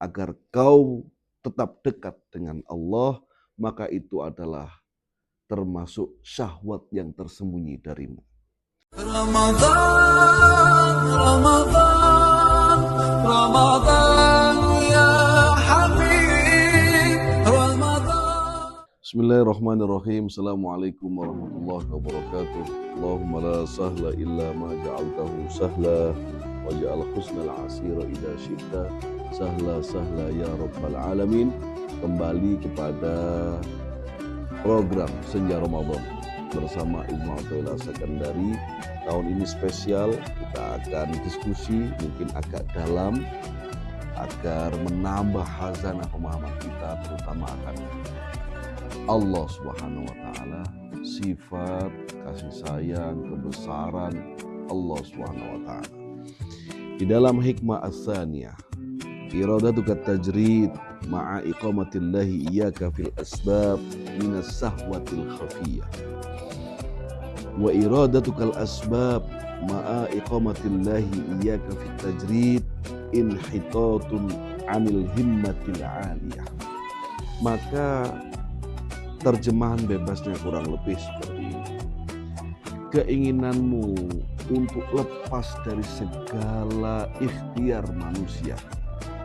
agar kau tetap dekat dengan Allah, maka itu adalah termasuk syahwat yang tersembunyi darimu. Ramadan, Ramadan, Ramadan ya Habib, Ramadan. Bismillahirrahmanirrahim. Assalamualaikum warahmatullahi wabarakatuh. Allahumma la sahla illa ma ja'altahu sahla waj'al husnal asira idza syi'ta sahla sahla ya rabbal alamin. Kembali kepada program Senja Ramadan bersama Ibnu Athaillah Sekandari. Tahun ini spesial, kita akan diskusi mungkin agak dalam agar menambah khazanah pemahaman kita, terutama akan Allah Subhanahu wa taala, sifat kasih sayang, kebesaran Allah Subhanahu wa taala. Di dalam hikmah as-saniyah, iradatuka tajrid ma'a iqamatillahi iyyaka fil asbab minas sahwatil khafiyah. Wa iradatukal asbab ma'a iqamatillahi iyyaka fit tajrid inhitatun 'anil himmatil 'aliyah. Maka terjemahan bebasnya kurang lebih seperti ini. Keinginanmu untuk lepas dari segala ikhtiar manusia,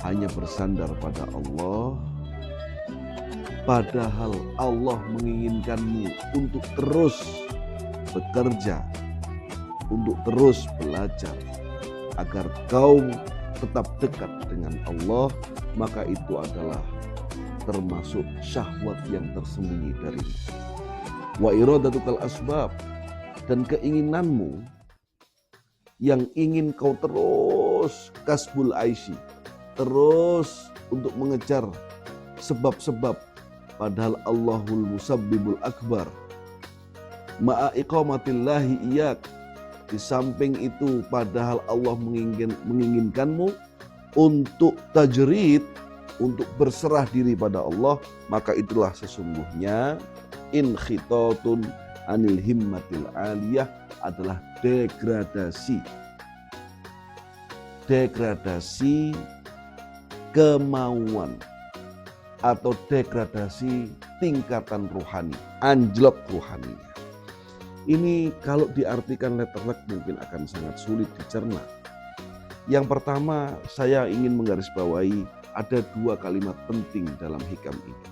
hanya bersandar pada Allah, padahal Allah menginginkanmu untuk terus bekerja, untuk terus belajar, agar kau tetap dekat dengan Allah, maka itu adalah termasuk syahwat yang tersembunyi darimu. Wa iradatukal asbab, dan keinginanmu yang ingin kau terus kasbul aisy, terus untuk mengejar sebab-sebab, padahal Allahul musabbibul akbar. Ma'a iqamatillahi iyyak, di samping itu padahal Allah menginginkanmu untuk tajrid, untuk berserah diri pada Allah, maka itulah sesungguhnya inhitatun anil himmatil aliyah, adalah degradasi kemauan atau degradasi tingkatan rohani, anjlok rohaninya. Ini kalau diartikan letterlek mungkin akan sangat sulit dicerna. Yang pertama, saya ingin menggarisbawahi ada dua kalimat penting dalam hikam ini.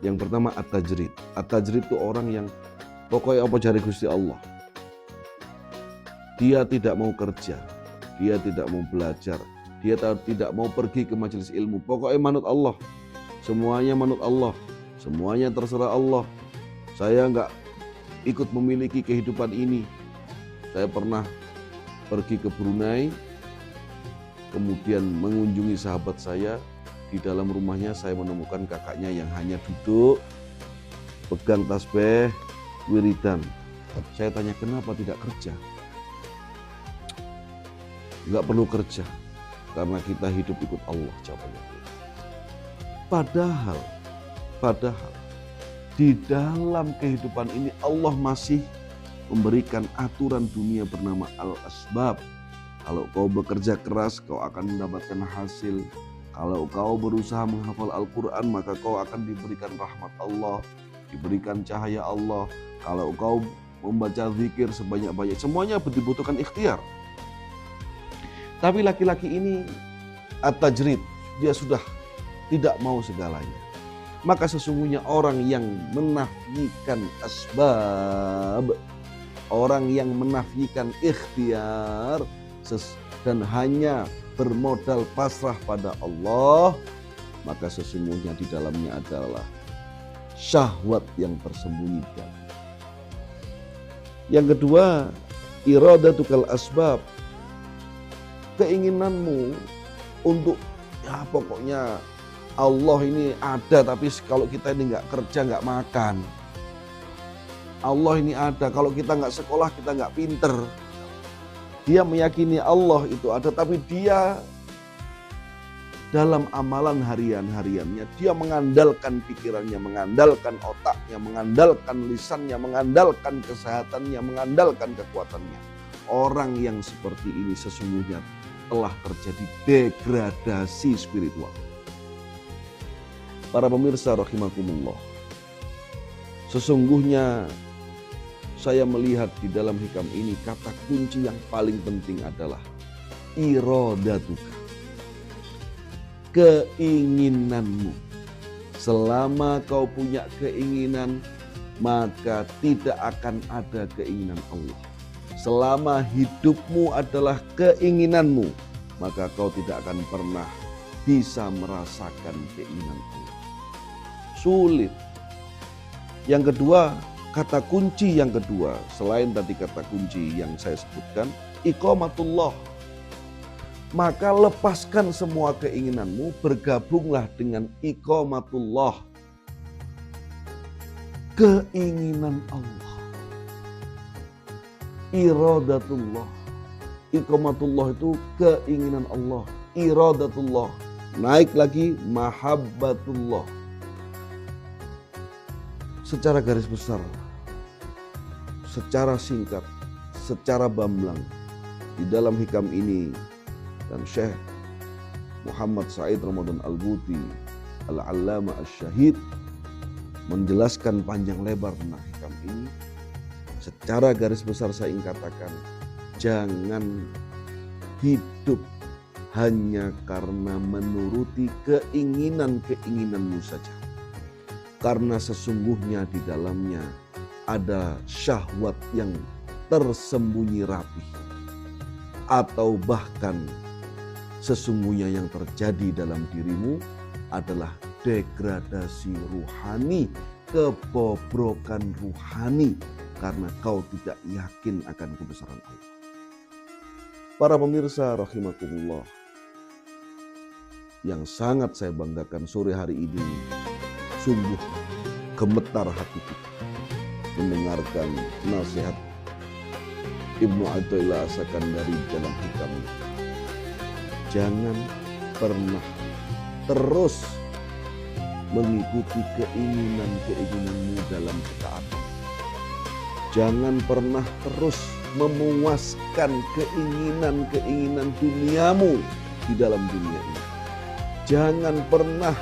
Yang pertama at-tajrid. At-tajrid itu orang yang pokoknya apa cari Gusti Allah. Dia tidak mau kerja, dia tidak mau belajar, dia tidak mau pergi ke majelis ilmu. Pokoknya manut Allah, semuanya manut Allah, semuanya terserah Allah. Saya enggak ikut memiliki kehidupan ini. Saya pernah pergi ke Brunei, kemudian mengunjungi sahabat saya. Di dalam rumahnya saya menemukan kakaknya yang hanya duduk, pegang tasbih, wiridan. Saya tanya, kenapa tidak kerja? Enggak perlu kerja, karena kita hidup ikut Allah, jawabannya. Padahal di dalam kehidupan ini Allah masih memberikan aturan dunia bernama al-asbab. Kalau kau bekerja keras, kau akan mendapatkan hasil. Kalau kau berusaha menghafal Al-Quran, maka kau akan diberikan rahmat Allah, diberikan cahaya Allah. Kalau kau membaca zikir sebanyak-banyak, semuanya dibutuhkan ikhtiar. Tapi laki-laki ini at-tajrid, dia sudah tidak mau segalanya. Maka sesungguhnya orang yang menafikan asbab, orang yang menafikan ikhtiar dan hanya bermodal pasrah pada Allah, maka sesungguhnya di dalamnya adalah syahwat yang tersembunyi. Yang kedua, iradatukal asbab, keinginanmu untuk pokoknya Allah ini ada, tapi kalau kita ini nggak kerja, nggak makan. Allah ini ada, kalau kita nggak sekolah, kita nggak pinter. Dia meyakini Allah itu ada, tapi dia dalam amalan hariannya, dia mengandalkan pikirannya, mengandalkan otaknya, mengandalkan lisannya, mengandalkan kesehatannya, mengandalkan kekuatannya. Orang yang seperti ini sesungguhnya telah terjadi degradasi spiritual. Para pemirsa rahimakumullah, sesungguhnya saya melihat di dalam hikam ini kata kunci yang paling penting adalah iradatuka, keinginanmu. Selama kau punya keinginan, maka tidak akan ada keinginan Allah. Selama hidupmu adalah keinginanmu, maka kau tidak akan pernah bisa merasakan keinginan Allah. Sulit. Yang kedua, kata kunci yang kedua, selain tadi kata kunci yang saya sebutkan, iqamatullah. Maka lepaskan semua keinginanmu, bergabunglah dengan iqamatullah. Keinginan Allah. Iradatullah. Iqamatullah itu keinginan Allah. Iradatullah. Naik lagi mahabbatullah. Secara garis besar, secara singkat, secara bamblang, di dalam hikam ini dan Syekh Muhammad Said Ramadan Al-Buti Al-Allama Asy-Syahid menjelaskan panjang lebar tentang hikam ini. Secara garis besar saya ingin katakan, jangan hidup hanya karena menuruti keinginan-keinginanmu saja. Karena sesungguhnya di dalamnya ada syahwat yang tersembunyi rapi. Atau bahkan sesungguhnya yang terjadi dalam dirimu adalah degradasi ruhani, kebobrokan ruhani. Karena kau tidak yakin akan kebesaran Allah. Para pemirsa rahimakumullah, yang sangat saya banggakan sore hari ini, sungguh gemetar hati kita mendengarkan nasihat Ibnu Athaillah As-Sakandari dalam hikamnya. Jangan pernah terus mengikuti keinginan-keinginanmu dalam ketaatan. Jangan pernah terus memuaskan keinginan-keinginan duniamu di dalam dunia ini. Jangan pernah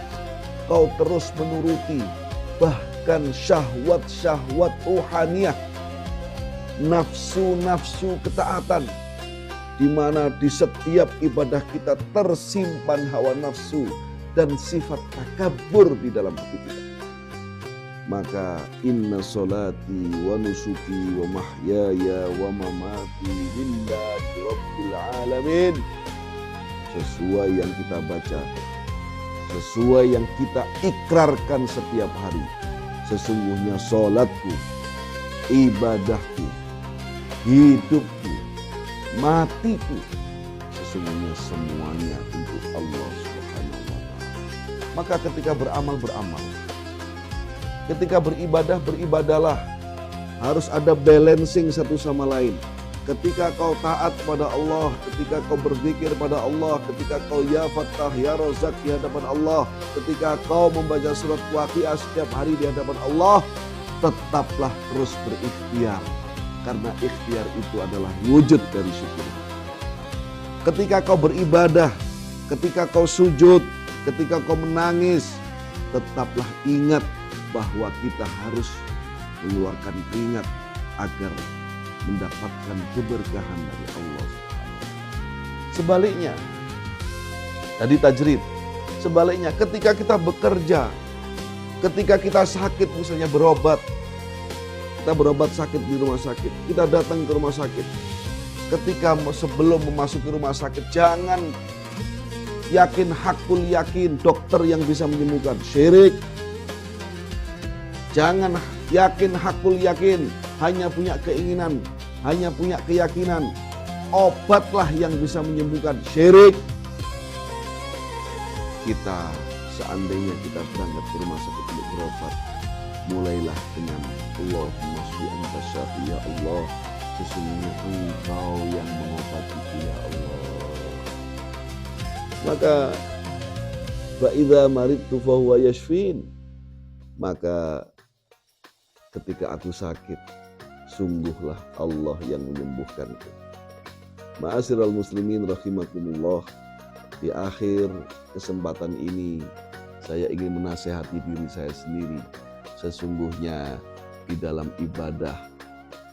kau terus menuruti bahkan syahwat-syahwat ruhaniyah, nafsu-nafsu ketaatan, di mana di setiap ibadah kita tersimpan hawa nafsu dan sifat takabur di dalam hati kita. Maka inna solati wa nusuki wa mahyaya wa mamati lillahi rabbil alamin. Sesuai yang kita baca, sesuai yang kita ikrarkan setiap hari. Sesungguhnya solatku, ibadahku, hidupku, matiku, sesungguhnya semuanya untuk Allah Subhanahu wa Ta'ala. Maka ketika beramal, beramal. Ketika beribadah, beribadahlah. Harus ada balancing satu sama lain. Ketika kau taat pada Allah, ketika kau berzikir pada Allah, ketika kau ya Fattah, ya Razak di hadapan Allah, ketika kau membaca surat Waqiah setiap hari di hadapan Allah, tetaplah terus berikhtiar. Karena ikhtiar itu adalah wujud dari syukur. Ketika kau beribadah, ketika kau sujud, ketika kau menangis, tetaplah ingat bahwa kita harus mengeluarkan keringat agar mendapatkan keberkahan dari Allah. Sebaliknya, tadi tajrid, sebaliknya ketika kita bekerja, ketika kita sakit misalnya berobat, kita berobat sakit di rumah sakit, kita datang ke rumah sakit. Ketika sebelum memasuki rumah sakit, jangan yakin hakul yakin dokter yang bisa menyembuhkan, syirik. Jangan yakin hakul yakin, hanya punya keinginan, hanya punya keyakinan, obatlah yang bisa menyembuhkan, syirik. Kita seandainya kita berangkat ke rumah sakit untuk berobat, mulailah dengan Allahumma shfi anta syafi ya Allah, sesungguhnya Engkau yang mengobati ya Allah. Maka fa idza maridtu fa huwa yashfin. Maka ketika aku sakit, sungguhlah Allah yang menyembuhkanku. Ma'asyiral muslimin rahimakumullah, di akhir kesempatan ini saya ingin menasehati diri saya sendiri. Sesungguhnya di dalam ibadah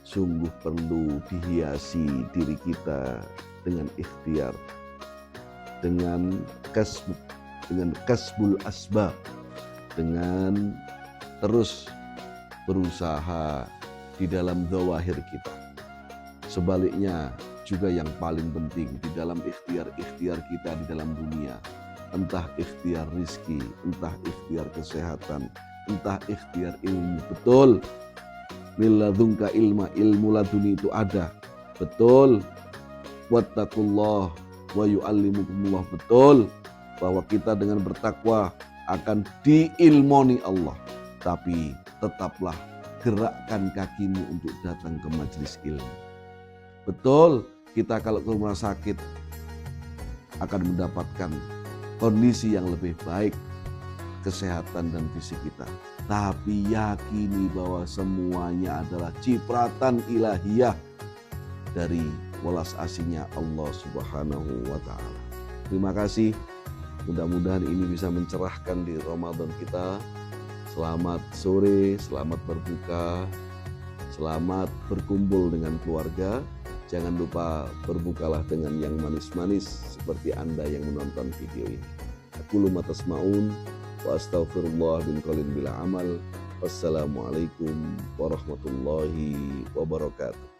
sungguh perlu dihiasi diri kita dengan ikhtiar, dengan kasbul asbab, dengan terus berusaha di dalam zawahir kita. Sebaliknya juga yang paling penting di dalam ikhtiar-ikhtiar kita di dalam dunia, entah ikhtiar rizki, entah ikhtiar kesehatan, entah ikhtiar ilmu. Betul, min ladunka ilmu laduni itu ada. Betul, wattaqullah wa yu'allimukumullah. Betul, bahwa kita dengan bertakwa akan diilmoni Allah. Tapi tetaplah gerakkan kakimu untuk datang ke majelis ilmu. Betul, kita kalau ke rumah sakit akan mendapatkan kondisi yang lebih baik, kesehatan dan fisik kita. Tapi yakini bahwa semuanya adalah cipratan ilahiyah dari welas asihnya Allah Subhanahu wa Ta'ala. Terima kasih. Mudah-mudahan ini bisa mencerahkan di Ramadan kita. Selamat sore, selamat berbuka, selamat berkumpul dengan keluarga. Jangan lupa berbukalah dengan yang manis-manis seperti Anda yang menonton video ini. Aqulu ma tasma'un wa astaghfirullah min qalin bila amal. Wassalamualaikum warahmatullahi wabarakatuh.